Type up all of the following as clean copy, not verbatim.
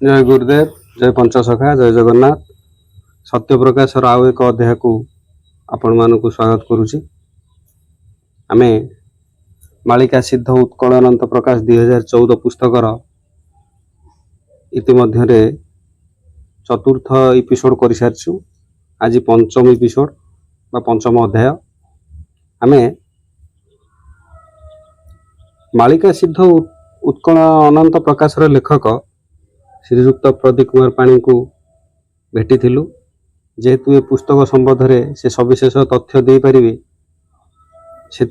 जय गुरुदेव, जय पंचसखा, जय जगन्नाथ। सत्यप्रकाशर आउ एक अध्याय को आपण मानक स्वागत करुच्ची। आमे मालिका सिद्ध उत्कल अनंत प्रकाश 2014 पुस्तकर इतिमध्य चतुर्थ एपिसोड कर सारी। आज पंचम एपिसोड बा पंचम अध्याय। आमे मालिका सिद्ध उत्कल अनंत प्रकाशर लेखक श्रीयुक्त प्रदीप कुमार पाणी को भेटी जेहेतु ये पुस्तक संबंध में से सविशेष तथ्य दे पारे से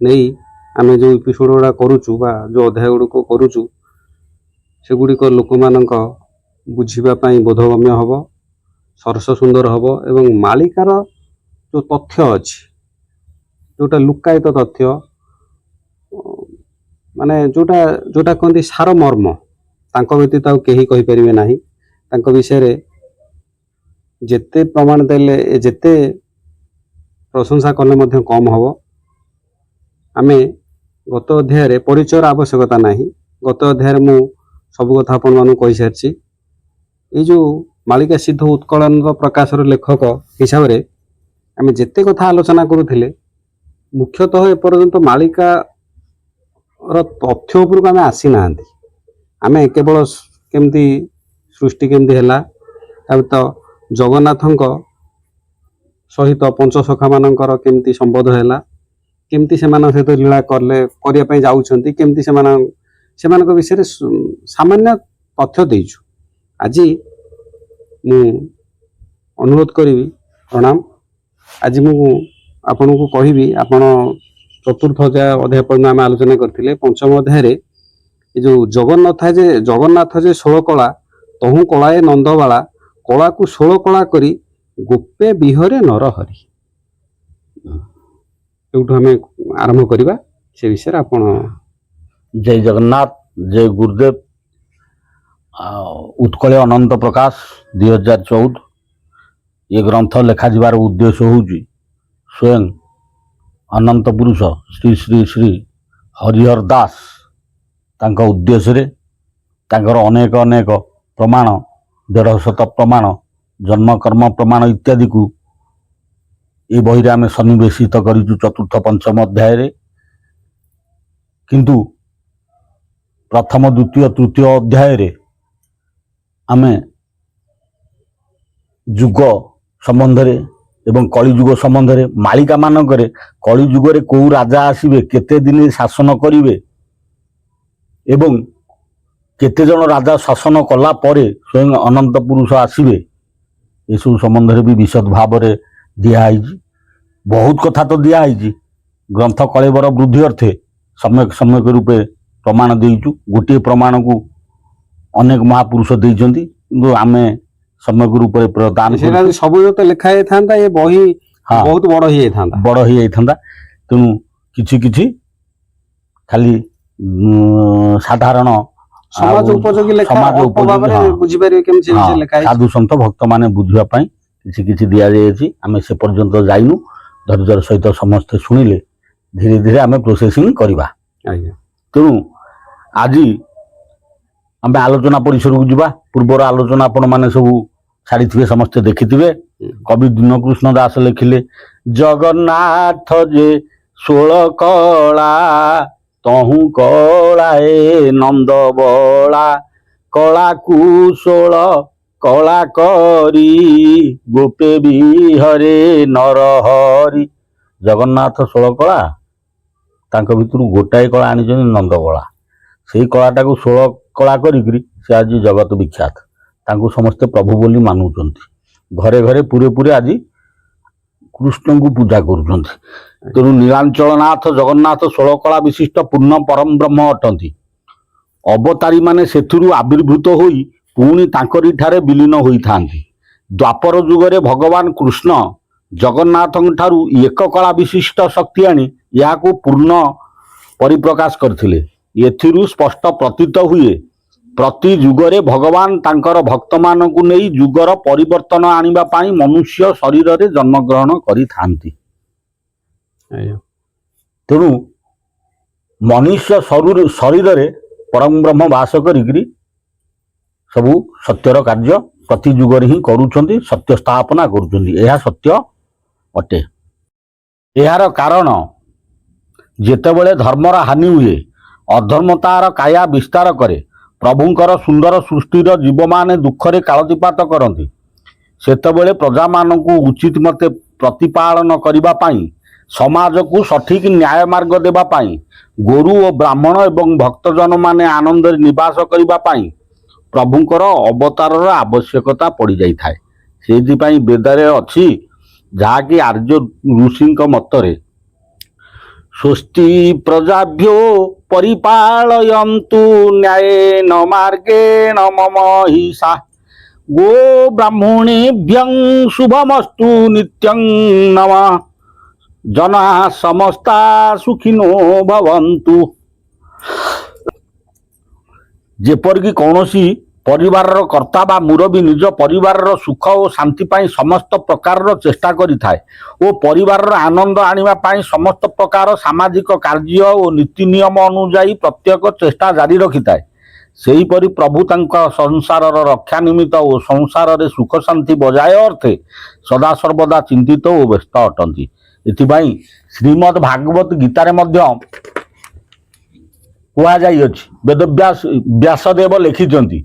नहीं आम जो एपिसोड गुड़ा करुचु बा जो अध्याय गुड़िक करुचु से गुड़िक लोक मान बुझापी बोधगम्य हम, सरस सुंदर हम एवं मालिकार जो तथ्य अच्छी जोटा लुक्कायित तथ्य माने जोटा जोटा कहते सार मर्म तांको व्यतीत आउ केही कहि परिबे नाही। तांको विषय रे जेते प्रमाण देले जेते प्रशंसा कले मध्य कम हबो। आमे गत अध्याय रे परिचय आवश्यकता नाही। गत अध्याय रे मु सब कथा आपन मानु कहि सारछि। ए जो मालिका सिद्ध उत्कलन प्रकाशर लेखक हिसाब रे आमे जेते कथा आलोचना करूथिले मुख्यतः ए पर्यंत मालिका र तथ्य उपर आमे आसी नांती। आमे केवल केमती सृष्टि केमती हैला तो जगन्नाथଙ୍କ सहित पंचसखा मानकर केमती संबंध हैला, केमती सेमान सहित लीला करले करिया पई जाउछंती, केमती सेमानक विषय रे सामान्य तथ्य देइछु। आज मु अनुरोध करिवि प्रणाम। आज मु आपन को कहिवि आपण चतुर्थ अध्याय पर आम आलोचना करथिले। पंचम अध्याय रे जो जगन्नाथ जे 16 कला तहु कलाए नंदबाला कला को 16 कला करी गोपे बिहरे नरहरि। एउठु हमें आरंभ करिबा से विषय आपण। जय जगन्नाथ, जय गुरुदेव। उत्कल अनंत प्रकाश 2014 ये ग्रंथ लेखा जीवार उद्देश्य होउची स्वयं अनंत पुरुष श्री श्री श्री हरिहर दास तांका उद्देश्य रे तांकर अनेक अनेक प्रमाण 150 प्रमाण जन्म कर्म प्रमाण इत्यादि को ये बही आम सन्निवेशित करूँ चतुर्थ पंचम अध्याय रे। किंतु प्रथम द्वितीय तृतीय अध्याय रे आमे जुग संबंध रे एवं कली जुग संबंध रे मालिका मानक कली जुग रे को राजा आसीबे, केते दिन शासन करिवे एवं केते जन राजा शासन कला परे स्वयं अनंत पुरुष आसीबे, ये सब संबंध रे भी विशद भाव रे दिया है। बहुत कथा तो दिया है। ग्रंथ कलेबर वृद्धि अर्थे सम्यक सम्यक रूपे प्रमाण देइचु। गोटे प्रमाण को अनेक महापुरुष देइचंती किंतु आमे सम्यक रूप रे प्रदान सब जो लिखा है थांता ये बही बहुत बड़ ही थांता। तेणु किछि किछि खाली साधारण समाज उपयोगी साधु सन्त भक्त माने बुझिबा पई किछि किछि दिया जायछि। आमे से पर्यंत जाइनु, धैर्यर सहित समस्त सुनिले धीरे धीरे आमे प्रोसेसिंग करबा। तेणु आज आमे आलोचना परिसर को जिबा। पूर्वर आलोचना आपण माने सब छाड़ी समस्ते देखिथिबे। कवि दीनकृष्ण दास लिखिले जगन्नाथ जे 16 कला तहु कलाए नंद बला कला को 16 कला करी गोपे बिहरे नरहरि। जगन्नाथ 16 कला तांक भितर गोटाए कला आनी नंद बला, से कलाटा को 16 कला करी से आज जगत विख्यात। तांको समस्ते प्रभु बोली मानुचंती। घरे घरे पूरे पूरे आज कृष्ण को पूजा करुचंती। तेणु नीलांचलनाथ जगन्नाथ 16 कला विशिष्ट पूर्ण परम ब्रह्म अटंती। अवतारी माने सेथुरु आविर्भूत होई पुणी तांकरी ठारे विलीन होई थांती। द्वापर युगरे भगवान कृष्ण जगन्नाथ ठारू एक कला विशिष्ट शक्ति आनी याको पूर्ण परिप्रकाश करथिले। एथिरु स्पष्ट प्रतीत हुए प्रति युगरे भगवान तांकर भक्त मानकु नेई युगर परिवर्तन आनिबा पाई मनुष्य शरीर रे जन्म ग्रहण करि थांती। तेणु मनुष्य शरीर रे परम ब्रह्म वास करी ସବୁ ସତ୍ୟର କାର୍ଯ୍ୟ ପ୍ରତି ଯୁଗରେ ହିଁ କରୁଛନ୍ତି, ସତ୍ୟ ସ୍ଥାପନା କରୁଛନ୍ତି। ଏହା ସତ୍ୟ ଅଟେ। ଏହାର କାରଣ ଯେତେବେଳେ ଧର୍ମର ହାନି ହୁଏ, ଅଧର୍ମ ତାର କାୟା ବିସ୍ତାର କରେ, ପ୍ରଭୁଙ୍କର ସୁନ୍ଦର ସୃଷ୍ଟିର ଜୀବମାନେ ଦୁଃଖରେ କାଳତିପାତ କରନ୍ତି, ସେତେବେଳେ ପ୍ରଜାମାନଙ୍କୁ ଉଚିତ ମତେ ପ୍ରତିପାଳନ କରିବା ପାଇଁ, ସମାଜକୁ ସଠିକ ନ୍ୟାୟ ମାର୍ଗ ଦେବା ପାଇଁ, ଗୁରୁ ଓ ବ୍ରାହ୍ମଣ ଏବଂ ଭକ୍ତଜନମାନେ ଆନନ୍ଦରେ ନିବାସ କରିବା ପାଇଁ ପ୍ରଭୁଙ୍କର ଅବତାରର ଆବଶ୍ୟକତା ପଡ଼ିଯାଇଥାଏ। ସେଇଥିପାଇଁ ବେଦରେ ଅଛି, ଯାହାକି ଆର୍ଯ୍ୟ ଋଷିଙ୍କ ମତରେ ସ୍ୱସ୍ତି ପ୍ରଜାଭ୍ୟୋ ପରିପାଳୟନ୍ତୁ ନ୍ୟାୟେନ ମାର୍ଗେଣ ମମ ହିସା ଗୋ ବ୍ରାହ୍ମଣେଭ୍ୟଂ ଶୁଭମସ୍ତୁ ନିତ୍ୟଂ ନମଃ ଜନା ସମସ୍ତା ସୁଖିନୋ ଭବନ୍ତୁ। ଯେପରିକି କୌଣସି ପରିବାରର କର୍ତ୍ତା ବା ମୁରବୀ ନିଜ ପରିବାରର ସୁଖ ଓ ଶାନ୍ତି ପାଇଁ ସମସ୍ତ ପ୍ରକାରର ଚେଷ୍ଟା କରିଥାଏ ଓ ପରିବାରର ଆନନ୍ଦ ଆଣିବା ପାଇଁ ସମସ୍ତ ପ୍ରକାର ସାମାଜିକ କାର୍ଯ୍ୟ ଓ ନୀତି ନିୟମ ଅନୁଯାୟୀ ପ୍ରତ୍ୟେକ ଚେଷ୍ଟା ଜାରି ରଖିଥାଏ, ସେହିପରି ପ୍ରଭୁ ତାଙ୍କ ସଂସାରର ରକ୍ଷା ନିମିତ୍ତ ଓ ସଂସାରରେ ସୁଖ ଶାନ୍ତି ବଜାୟ ଅର୍ଥେ ସଦାସର୍ବଦା ଚିନ୍ତିତ ଓ ବ୍ୟସ୍ତ ଅଟନ୍ତି। ଏଥିପାଇଁ ଶ୍ରୀମଦ୍ ଭାଗବତ ଗୀତାରେ ମଧ୍ୟ କୁହାଯାଇଅଛି, ବ୍ୟାସଦେବ ଲେଖିଛନ୍ତି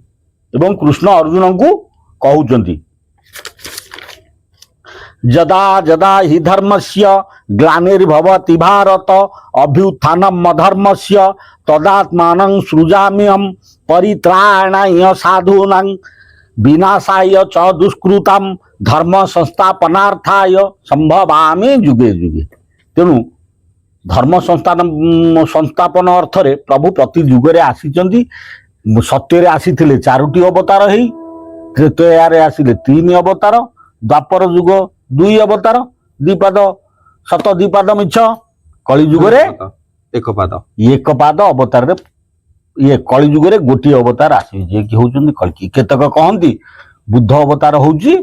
ଏବଂ କୃଷ୍ଣ ଅର୍ଜୁନଙ୍କୁ କହୁଛନ୍ତି, ଯଦା ଯଦା ହି ଧର୍ମସ୍ୟ ଗ୍ଲାନିର୍ଭବତି ଭାରତ ଅଭ୍ୟୁତ୍ଥାନମ୍ ଅଧର୍ମସ୍ୟ ତଦାତ୍ମାନଂ ସୃଜାମ୍ୟହଂ ପରିତ୍ରାଣାୟ ସାଧୂନାଂ ବିନାଶାୟ চ ଦୁଷ୍କୃତାଂ ଧର୍ମ ସଂସ୍ଥାପନାର୍ଥାୟ ସମ୍ଭବାମି ଯୁଗେ ଯୁଗେ। ତେଣୁ ଧର୍ମ ସଂସ୍ଥାପନ ଅର୍ଥରେ ପ୍ରଭୁ ପ୍ରତି ଯୁଗରେ ଆସିଛନ୍ତି। ସତ୍ୟରେ ଆସିଥିଲେ 4ଟି ଅବତାର ହେଇ, ତ୍ରେତୟାରେ ଆସିଲେ 3 ଅବତାର, ଦ୍ୱାପର ଯୁଗ 2 ଅବତାର, ଦ୍ୱିପାଦ ସତ ଦ୍ୱିପାଦ ମିଛ, କଳି ଯୁଗରେ ଏକ ପାଦ ଅବତାରରେ କଳି ଯୁଗରେ ଗୋଟିଏ ଅବତାର ଆସିବେ, ଯିଏକି ହଉଛନ୍ତି କଳ୍କି। କେତେକ କହନ୍ତି ବୁଦ୍ଧ ଅବତାର ହଉଛି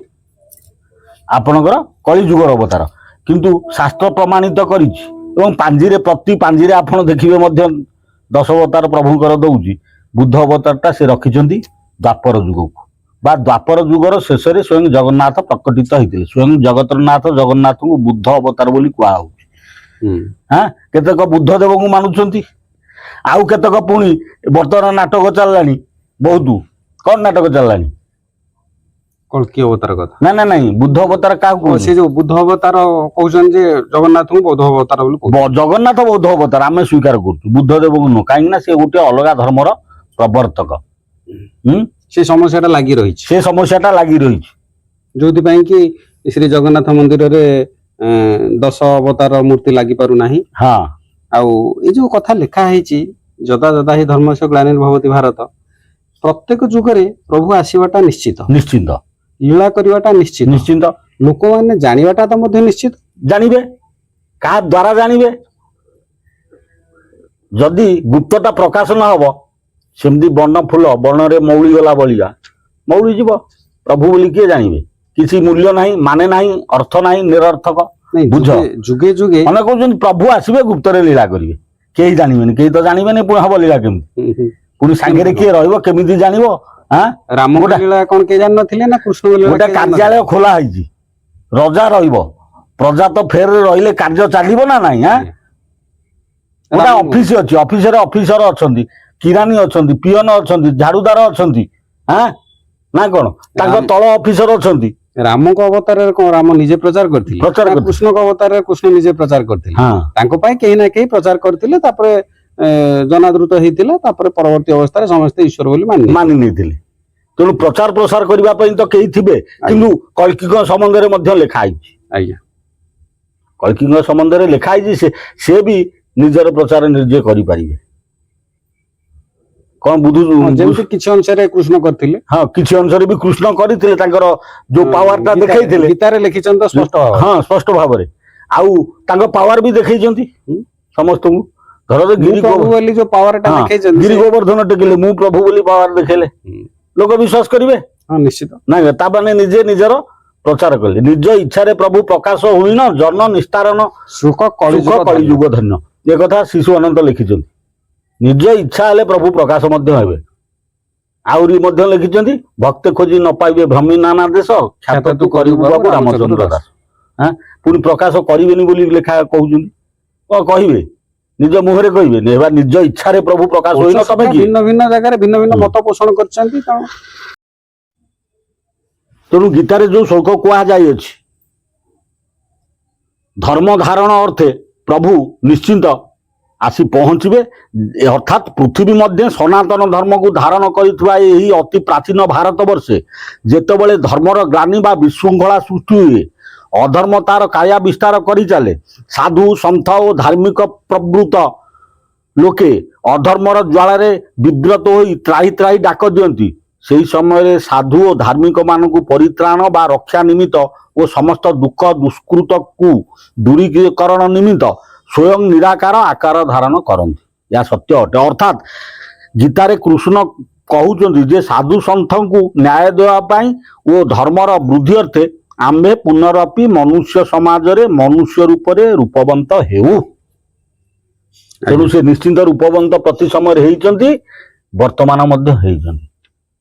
ଆପଣଙ୍କର କଳି ଯୁଗର ଅବତାର, କିନ୍ତୁ ଶାସ୍ତ୍ର ପ୍ରମାଣିତ କରିଛି ଏବଂ ପ୍ରତି ପାଞ୍ଜିରେ ଆପଣ ଦେଖିବେ ମଧ୍ୟ 10 ଅବତାର ପ୍ରଭୁଙ୍କର ଦଉଛି। ବୁଦ୍ଧ ଅବତାରଟା ସେ ରଖିଛନ୍ତି ଦ୍ୱାପର ଯୁଗକୁ, ବା ଦ୍ୱାପର ଯୁଗର ଶେଷରେ ସ୍ୱୟଂ ଜଗନ୍ନାଥ ପ୍ରକଟିତ ହେଇଥିଲେ। ସ୍ୱୟଂ ଜଗତର ନାଥ ଜଗନ୍ନାଥଙ୍କୁ ବୁଦ୍ଧ ଅବତାର ବୋଲି କୁହାହଉଛି। କେତେକ ବୁଦ୍ଧ ଦେବଙ୍କୁ ମାନୁଛନ୍ତି, ଆଉ କେତେକ ପୁଣି ବର୍ତ୍ତମାନ ନାଟକ ଚାଲିଲାଣି ବହୁତ। କଣ ନାଟକ ଚାଲିଲାଣି? କଳ୍କି ଅବତାର କଥା ନାଇଁ ବୁଦ୍ଧ ଅବତାର କାହାକୁ? ସେ ଯୋଉ ବୁଦ୍ଧ ଅବତାର କହୁଛନ୍ତି ଯେ ଜଗନ୍ନାଥଙ୍କୁ ବୌଦ୍ଧ ଅବତାର ବୋଲି ଜଗନ୍ନାଥ ବୌଦ୍ଧ ଅବତାର ଆମେ ସ୍ୱୀକାର କରୁଛୁ, ବୁଦ୍ଧ ଦେବଙ୍କୁ ନୁହଁ। କାହିଁକି ନା ସେ ଗୋଟେ ଅଲଗା ଧର୍ମର ପ୍ରବର୍ତ୍ତକ। ସେ ସମସ୍ୟାଟା ଲାଗି ରହିଛି, ଯୋଉଥିପାଇଁ କି ଶ୍ରୀ ଜଗନ୍ନାଥ ମନ୍ଦିରରେ 10 ଅବତାର ମୂର୍ତ୍ତି ଲାଗି ପାରୁନାହିଁ। ଆଉ ଏଇ ଯୋଉ କଥା ଲେଖା ହେଇଛି, ଯଦା ଯଦା ହି ଧର୍ମସ୍ୟ ଗ୍ଲାନିର୍ଭବତି ଭାରତ, ପ୍ରତ୍ୟେକ ଯୁଗରେ ପ୍ରଭୁ ଆସିବାଟା ନିଶ୍ଚିତ, ଲୀଳା କରିବାଟା ନିଶ୍ଚିତ। ଲୋକମାନେ ଜାଣିବାଟା ତ ମଧ୍ୟ ନିଶ୍ଚିତ। ଜାଣିବେ, କାହା ଦ୍ୱାରା ଜାଣିବେ? ଯଦି ଗୁପ୍ତଟା ପ୍ରକାଶ ନ ହବ, ସେମିତି ବନ ଫୁଲ ବନରେ ମଉଳି ଗଲା ଭଳିଆ ମଉଳି ଯିବ। ପ୍ରଭୁ ବୋଲି କିଏ ଜାଣିବେ? କିଛି ମୂଲ୍ୟ ନାହିଁ, ମାନେ ନାହିଁ, ଅର୍ଥ ନାହିଁ, ନିରର୍ଥକ। ବୁଝ, ଯୁଗେ ଯୁଗେ ମାନେ କହୁଛନ୍ତି ପ୍ରଭୁ ଆସିବେ ଗୁପ୍ତରେ ଲୀଳା କରିବେ, କେହି ଜାଣିବେନି, କେହି ତ ଜାଣିବେନି। ପୁଣି ହବ ଲୀଳା କେମିତି? ପୁଣି ସାଙ୍ଗରେ କିଏ ରହିବ, କେମିତି ଜାଣିବ? ରାମ ଲୀଳା କଣ କେହି ଜାଣିନଥିଲେ ନା କୃଷ୍ଣ ଲୀଳା? ଗୋଟେ କାର୍ଯ୍ୟାଳୟ ଖୋଲା ହେଇଛି, ରଜା ରହିବ, ପ୍ରଜା ତ ଫେର ରହିଲେ କାର୍ଯ୍ୟ ଚାଲିବ ନା ନାଇଁ? ଗୋଟେ ଅଫିସ ଅଛି, ଅଫିସରେ ଅଫିସର ଅଛନ୍ତି, କିରାନୀ ଅଛନ୍ତି, ପିଅନ ଅଛନ୍ତି, ଝାଡୁଦାର ଅଛନ୍ତି, ନା କଣ ତାଙ୍କ ତଳ ଅଫିସର ଅଛନ୍ତି। ରାମଙ୍କ ଅବତାରରେ କଣ ରାମ ନିଜେ ପ୍ରଚାର କରିଥିଲେ? କୃଷ୍ଣଙ୍କ ଅବତାରରେ କୃଷ୍ଣ ନିଜେ ପ୍ରଚାର କରିଥିଲେ। ତାଙ୍କ ପାଇଁ କେହି ନା କେହି ପ୍ରଚାର କରିଥିଲେ, ତାପରେ ଜନାଦୃତ ହେଇଥିଲା, ତାପରେ ପରବର୍ତ୍ତୀ ଅବସ୍ଥାରେ ସମସ୍ତେ ଈଶ୍ୱର ବୋଲି ମାନି ନେଇଥିଲେ। ତେଣୁ ପ୍ରଚାର ପ୍ରସାର କରିବା ପାଇଁ ତ କେହି ଥିବେ। କିନ୍ତୁ କଳ୍କିଙ୍କ ସମ୍ବନ୍ଧରେ ମଧ୍ୟ ଲେଖା ହେଇଛି। ଆଜ୍ଞା, କଳ୍କିଙ୍କ ସମ୍ବନ୍ଧରେ ଲେଖା ହେଇଛି, ସେ ବି ନିଜର ପ୍ରଚାର ନିଜେ କରିପାରିବେ। କଣ ବୁଝୁଛୁ? ଯେମିତି କିଛି ଅଂଶରେ କୃଷ୍ଣ କରିଥିଲେ, କିଛି ଅଂଶରେ ବି କୃଷ୍ଣ କରିଥିଲେ। ତାଙ୍କର ଯୋଉ ପାୱାରଟା ଦେଖେଇଥିଲେ ଗୀତାରେ ଲେଖିଛନ୍ତି ତ ସ୍ପଷ୍ଟ ଭାବରେ। ଆଉ ତାଙ୍କ ପାୱାର ବି ଦେଖେଇଛନ୍ତି ସମସ୍ତଙ୍କୁ। ଧର ଗିରି ଗୋବର୍ଦ୍ଧନ ଟେକିଲେ, ମୁଁ ପ୍ରଭୁ ବୋଲି ପାୱାର ଦେଖେଇଲେ, ଲୋକ ବିଶ୍ୱାସ କରିବେ ନିଶ୍ଚିତ। ନାଇଁ, ତାମାନେ ନିଜେ ନିଜର ପ୍ରଚାର କଲେ। ନିଜ ଇଚ୍ଛାରେ ପ୍ରଭୁ ପ୍ରକାଶ ହୋଇନ ଜନ ନିସ୍ତାରଣ ସୁଖ କଳିଯୁଗ ଧନ୍ୟ। ଏ କଥା ଶିଶୁ ଅନନ୍ତ ଲେଖିଛନ୍ତି। ନିଜ ଇଚ୍ଛା ହେଲେ ପ୍ରଭୁ ପ୍ରକାଶ ମଧ୍ୟ ହେବେ। ଆହୁରି ମଧ୍ୟ ଲେଖିଛନ୍ତି ଭକ୍ତେ ଖୋଜି ନ ପାଇବେ ଭ୍ରମି ନାନା ଦେଶ ଖ୍ୟାତ ତୁ କରିବୁ ବାବୁ ରାମଚନ୍ଦ୍ର ଦାସ। ପୁଣି ପ୍ରକାଶ କରିବେନି ବୋଲି ଲେଖା କହୁଛନ୍ତି। କଣ କହିବେ? ନିଜ ମୁହଁରେ କହିବେନି, ହେବା ନିଜ ଇଚ୍ଛାରେ ପ୍ରଭୁ ପ୍ରକାଶ ହୋଇନ ତମେ କିଏ? ଭିନ୍ନ ଭିନ୍ନ ଜାଗାରେ ଭିନ୍ନ ଭିନ୍ନ ମତ ପୋଷଣ କରିଛନ୍ତି। ତେଣୁ ଗୀତାରେ ଯୋଉ ଶ୍ଲୋକ କୁହାଯାଇଅଛି, ଧର୍ମ ଧାରଣ ଅର୍ଥେ ପ୍ରଭୁ ନିଶ୍ଚିନ୍ତ ଆସି ପହଞ୍ଚିବେ। ଅର୍ଥାତ୍ ପୃଥିବୀ ମଧ୍ୟ ସନାତନ ଧର୍ମକୁ ଧାରଣ କରିଥିବା ଏହି ଅତି ପ୍ରାଚୀନ ଭାରତ ବର୍ଷେ ଯେତେବେଳେ ଧର୍ମର ଗ୍ଲାନି ବା ବିଶୃଙ୍ଖଳା ସୃଷ୍ଟି ହୁଏ, ଅଧର୍ମ ତାର କାୟା ବିସ୍ତାର କରି ଚାଲେ, ସାଧୁ ସନ୍ଥ ଓ ଧାର୍ମିକ ପ୍ରବୃତ୍ତ ଲୋକେ ଅଧର୍ମର ଜ୍ୱାଳାରେ ବିବ୍ରତ ହୋଇ ତ୍ରାହି ତ୍ରାହି ଡାକ ଦିଅନ୍ତି, ସେହି ସମୟରେ ସାଧୁ ଓ ଧାର୍ମିକ ମାନଙ୍କୁ ପରିତ୍ରାଣ ବା ରକ୍ଷା ନିମିତ୍ତ ଓ ସମସ୍ତ ଦୁଃଖ ଦୁଷ୍କୃତକୁ ଦୂରୀକରଣ ନିମିତ୍ତ ସ୍ୱୟଂ ନିରାକାର ଆକାର ଧାରଣ କରନ୍ତି। ଏହା ସତ୍ୟ ଅଟେ। ଅର୍ଥାତ୍ ଗୀତାରେ କୃଷ୍ଣ କହୁଛନ୍ତି ଯେ ସାଧୁ ସନ୍ଥଙ୍କୁ ନ୍ୟାୟ ଦେବା ପାଇଁ ଓ ଧର୍ମର ବୃଦ୍ଧି ଅର୍ଥେ ଆମ୍ଭେ ପୁନରପି ମନୁଷ୍ୟ ସମାଜରେ ମନୁଷ୍ୟ ରୂପରେ ରୂପବନ୍ତ ହେଉ। ତେଣୁ ସେ ନିଶ୍ଚିନ୍ତ ରୂପବନ୍ତ ପ୍ରତି ସମୟରେ ହେଇଛନ୍ତି, ବର୍ତ୍ତମାନ ମଧ୍ୟ ହେଇଛନ୍ତି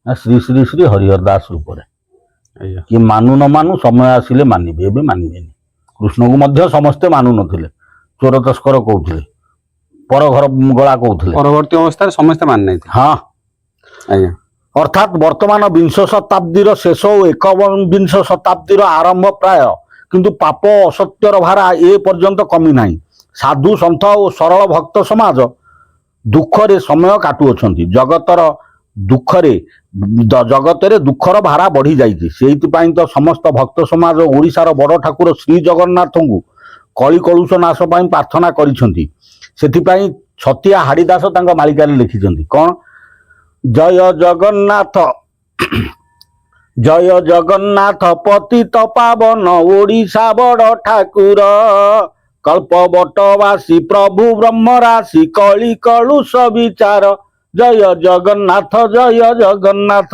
ଶ୍ରୀ ଶ୍ରୀ ଶ୍ରୀ ହରିହର ଦାସ ରୂପରେ। କିଏ ମାନୁ ନ ମାନୁ, ସମୟ ଆସିଲେ ମାନିବେ, ଏବେ ମାନିବେନି। କୃଷ୍ଣଙ୍କୁ ମଧ୍ୟ ସମସ୍ତେ ମାନୁ ନଥିଲେ, ଚୋର ତସ୍କର କହୁଥିଲେ, ପର ଘର ଗଳା କହୁଥିଲେ, ପରବର୍ତ୍ତୀ ଅବସ୍ଥାରେ ସମସ୍ତେ ମାନି ନାହାନ୍ତି। ହଁ ଆଜ୍ଞା। ଅର୍ଥାତ୍ ବର୍ତ୍ତମାନ ବିଂଶ ଶତାବ୍ଦୀର ଶେଷ ଓ ଏକବିଂଶ ଶତାବ୍ଦୀର ଆରମ୍ଭ ପ୍ରାୟ, କିନ୍ତୁ ପାପ ଅସତ୍ୟର ଭାରା ଏ ପର୍ଯ୍ୟନ୍ତ କମି ନାହିଁ। ସାଧୁ ସନ୍ଥ ଓ ସରଳ ଭକ୍ତ ସମାଜ ଦୁଃଖରେ ସମୟ କାଟୁଅଛନ୍ତି। ଜଗତରେ ଦୁଃଖର ଭାରା ବଢି ଯାଇଛି। ସେଇଥିପାଇଁ ତ ସମସ୍ତ ଭକ୍ତ ସମାଜ ଓଡ଼ିଶାର ବଡ଼ ଠାକୁର ଶ୍ରୀ ଜଗନ୍ନାଥଙ୍କୁ କଳି କଳୁଷ ନାଶ ପାଇଁ ପ୍ରାର୍ଥନା କରିଛନ୍ତି। ସେଥିପାଇଁ ଛତିଆ ହାଡ଼ିଦାସ ତାଙ୍କ ମାଳିକାରେ ଲେଖିଛନ୍ତି କଣ? ଜୟ ଜଗନ୍ନାଥ ଜୟ ଜଗନ୍ନାଥ ପତିତ ପାବନ ଓଡ଼ିଶା ବଡ଼ ଠାକୁର, କଳ୍ପବଟବାସୀ ପ୍ରଭୁ ବ୍ରହ୍ମ ରାଶି କଳି କଳୁଷ ବିଚାର। ଜୟ ଜଗନ୍ନାଥ ଜୟ ଜଗନ୍ନାଥ।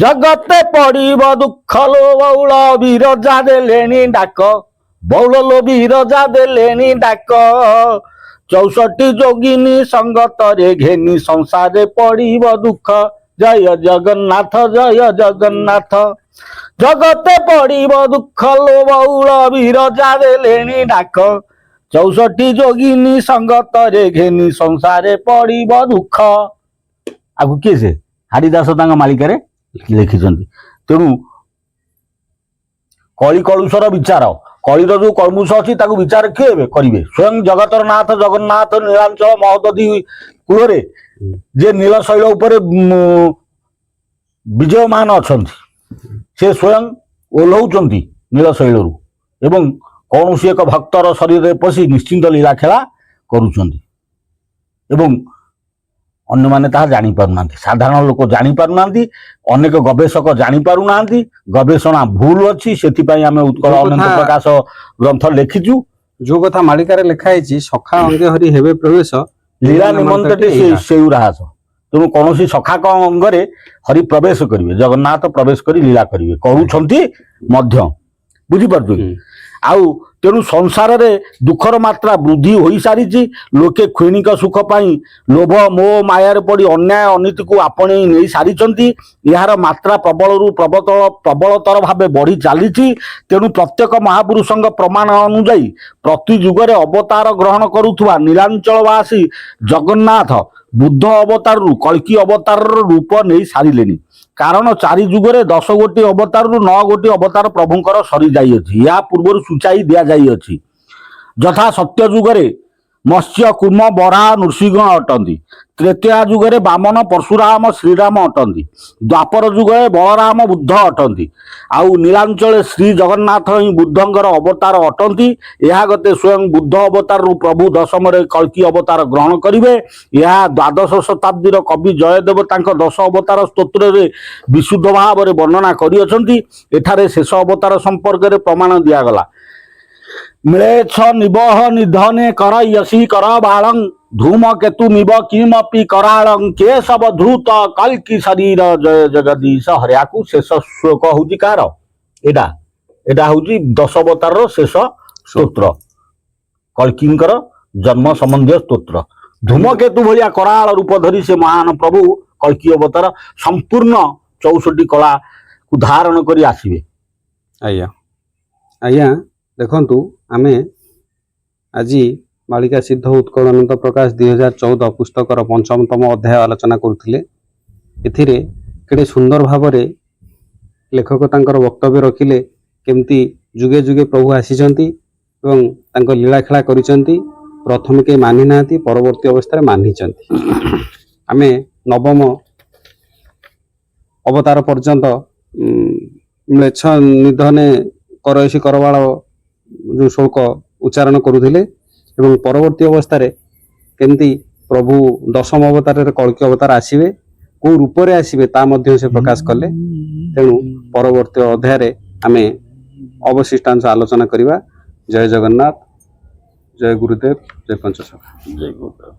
ଜଗତେ ପଡ଼ିବ ଦୁଃଖ ଲୋ ବଉଳ ବିରଜା ଦେଲେଣି ଡାକ, ବଉଳ ଲୋ ବିରଜା ଦେଲେଣି ଡାକ। 64 ଯୋଗିନୀ ସଙ୍ଗତରେ ଘେନି ସଂସାରେ ପଡ଼ିବ ଦୁଃଖ। ଜୟ ଜଗନ୍ନାଥ ଜୟ ଜଗନ୍ନାଥ। ଜଗତେ ପଡ଼ିବ ଦୁଃଖ ଲୋ ବଉଳ ବିରଜା ଦେଲେଣି ଡାକ, 64 ଯୋଗିନୀ ସଙ୍ଗତରେ ଘେନି ସଂସାରେ ପଡ଼ିବ ଦୁଃଖ। ଆକୁ କିଏ ସେ? ହାଡ଼ିଦାସ ତାଙ୍କ ମାଳିକାରେ ଲେଖିଛନ୍ତି। ତେଣୁ କଳି କଳୁଷର ବିଚାର, କଳିର ଯୋଉ କଳମୁଷ ଅଛି ତାକୁ ବିଚାର କିଏ କରିବେ? ସ୍ୱୟଂ ଜଗତର ନାଥ ଜଗନ୍ନାଥ ନୀଳାଞ୍ଚଳ ମହୋଦଧି କୂଳରେ ଯେ ନୀଳଶୈଳ ଉପରେ ବିଜୟମାନ ଅଛନ୍ତି, ସେ ସ୍ୱୟଂ ଓହ୍ଲଉଛନ୍ତି ନୀଳଶୈଳରୁ ଏବଂ କୌଣସି ଏକ ଭକ୍ତର ଶରୀରରେ ପଶି ନିଶ୍ଚିନ୍ତ ଲୀଳାଖେଳା କରୁଛନ୍ତି ଏବଂ ଅନ୍ୟମାନେ ତାହା ଜାଣିପାରୁନାହାନ୍ତି। ସାଧାରଣ ଲୋକ ଜାଣିପାରୁନାହାନ୍ତି, ଅନେକ ଗବେଷକ ଜାଣିପାରୁନାହାନ୍ତି। ଗବେଷଣା ଭୁଲ ଅଛି, ସେଥିପାଇଁ ଆମେ ଉତ୍କଳ ଅନନ୍ତ ପ୍ରକାଶ ଗ୍ରନ୍ଥ ଲେଖିଛୁ। ଯୋଉ କଥା ମାଳିକାରେ ଲେଖା ହେଇଛି, ସଖା ଅଙ୍ଗେ ହରି ହେବେ ପ୍ରବେଶ, ଲୀଳା ନିମନ୍ତେ ସେଉ ରାହାସ। ତେଣୁ କୌଣସି ସଖାଙ୍କ ଅଙ୍ଗରେ ହରି ପ୍ରବେଶ କରିବେ, ଜଗନ୍ନାଥ ପ୍ରବେଶ କରି ଲୀଳା କରିବେ, କରୁଛନ୍ତି ମଧ୍ୟ। ବୁଝିପାରୁଛୁ? ଆଉ ତେଣୁ ସଂସାରରେ ଦୁଃଖର ମାତ୍ରା ବୃଦ୍ଧି ହୋଇସାରିଛି। ଲୋକେ କ୍ଷଣିକ ସୁଖ ପାଇଁ ଲୋଭ ମୋହ ମାୟାରେ ପଡ଼ି ଅନ୍ୟାୟ ଅନୀତିକୁ ଆପଣେଇ ନେଇ ସାରିଛନ୍ତି। ଏହାର ମାତ୍ରା ପ୍ରବଳରୁ ପ୍ରବଳତର ଭାବେ ବଢ଼ି ଚାଲିଛି। ତେଣୁ ପ୍ରତ୍ୟେକ ମହାପୁରୁଷଙ୍କ ପ୍ରମାଣ ଅନୁଯାୟୀ ପ୍ରତି ଯୁଗରେ ଅବତାର ଗ୍ରହଣ କରୁଥିବା ନୀଳାଞ୍ଚଳବାସୀ ଜଗନ୍ନାଥ ବୁଦ୍ଧ ଅବତାରରୁ କଳ୍କି ଅବତାରର ରୂପ ନେଇ ସାରିଲେଣି। କାରଣ 4 ଯୁଗରେ 10 ଗୋଟି ଅବତାରରୁ 9 ଗୋଟି ଅବତାର ପ୍ରଭୁଙ୍କର ସରିଯାଇଅଛି। ଏହା ପୂର୍ବରୁ ସୂଚାଇ ଦିଆଯାଇଅଛି। ଯଥା ସତ୍ୟ ଯୁଗରେ ମତ୍ସ୍ୟ କୁର୍ମ ବରାହ ନୃସିଂହ ଅଟନ୍ତି। ତ୍ରେତୟା ଯୁଗରେ ବାମନ ପରଶୁରାମ ଶ୍ରୀରାମ ଅଟନ୍ତି। ଦ୍ୱାପର ଯୁଗରେ ବଳରାମ ବୁଦ୍ଧ ଅଟନ୍ତି। ଆଉ ନୀଳାଞ୍ଚଳେ ଶ୍ରୀ ଜଗନ୍ନାଥ ହିଁ ବୁଦ୍ଧଙ୍କର ଅବତାର ଅଟନ୍ତି। ଏହା ଗତେ ସ୍ୱୟଂ ବୁଦ୍ଧ ଅବତାରରୁ ପ୍ରଭୁ ଦଶମରେ କଳ୍କି ଅବତାର ଗ୍ରହଣ କରିବେ। ଏହା ଦ୍ୱାଦଶ ଶତାବ୍ଦୀର କବି ଜୟଦେବ ତାଙ୍କ 10 ଅବତାର ସ୍ତୋତ୍ରରେ ବିଶୁଦ୍ଧ ଭାବରେ ବର୍ଣ୍ଣନା କରିଅଛନ୍ତି। ଏଠାରେ ଶେଷ ଅବତାର ସମ୍ପର୍କରେ ପ୍ରମାଣ ଦିଆଗଲା। ମିଳେଚ୍ଛ ନିବହ ନିଧନେ କର ୟସି କର ବାଳଂ, ଧୂମକେତୁ ମିବ କିମପି କରାଳଂ, କେଶବ ଧୃତ କଲ୍କି ଶରୀର ଜୟ ଜଗଦୀଶ ହରେ। ଆକୁ ଶେଷ ଶ୍ଲୋକ ହଉଛି କାହାର? ଏଟା ହଉଛି 10 ଅବତାରର ଶେଷ ସ୍ତୋତ୍ର, କଲ୍କିଙ୍କର ଜନ୍ମ ସମ୍ବନ୍ଧୀୟ ସ୍ତୋତ୍ର। ଧୂମକେତୁ ଭଳିଆ କରାଳ ରୂପ ଧରି ସେ ମହାନ ପ୍ରଭୁ କଳ୍କି ଅବତାର ସମ୍ପୂର୍ଣ୍ଣ 64 କଳାକୁ ଧାରଣ କରି ଆସିବେ। ଆଜ୍ଞା ଆଜ୍ଞା ଦେଖନ୍ତୁ ଆମେ ଆଜି ବାଳିକା ସିଦ୍ଧ ଉତ୍କଳାନନ୍ଦ ପ୍ରକାଶ 2014 ପୁସ୍ତକର 5ମତମ ଅଧ୍ୟାୟ ଆଲୋଚନା କରୁଥିଲେ। ଏଥିରେ କେଡ଼େ ସୁନ୍ଦର ଭାବରେ ଲେଖକ ତାଙ୍କର ବକ୍ତବ୍ୟ ରଖିଲେ କେମିତି ଯୁଗେ ଯୁଗେ ପ୍ରଭୁ ଆସିଛନ୍ତି ଏବଂ ତାଙ୍କ ଲୀଳାଖେଳା କରିଛନ୍ତି। ପ୍ରଥମେ କେହି ମାନି ନାହାନ୍ତି, ପରବର୍ତ୍ତୀ ଅବସ୍ଥାରେ ମାନିଛନ୍ତି। ଆମେ ନବମ ଅବତାର ପର୍ଯ୍ୟନ୍ତ ମ୍ଲେଚ୍ଛ ନିଧନେ କରଇସି କରବାଳ ଯେଉଁ ଶ୍ଳୋକ ଉଚ୍ଚାରଣ କରୁଥିଲେ ଏବଂ ପରବର୍ତ୍ତୀ ଅବସ୍ଥାରେ କେମିତି ପ୍ରଭୁ ଦଶମ ଅବତାରରେ କଳ୍କି ଅବତାର ଆସିବେ, କୋଉ ରୂପରେ ଆସିବେ ତା ମଧ୍ୟ ସେ ପ୍ରକାଶ କଲେ। ତେଣୁ ପରବର୍ତ୍ତୀ ଅଧ୍ୟାୟରେ ଆମେ ଅବଶିଷ୍ଟାଂଶ ଆଲୋଚନା କରିବା। ଜୟ ଜଗନ୍ନାଥ, ଜୟ ଗୁରୁଦେବ, ଜୟ ପଞ୍ଚସଖା। ଜୟ ଗୁରୁଦେବ।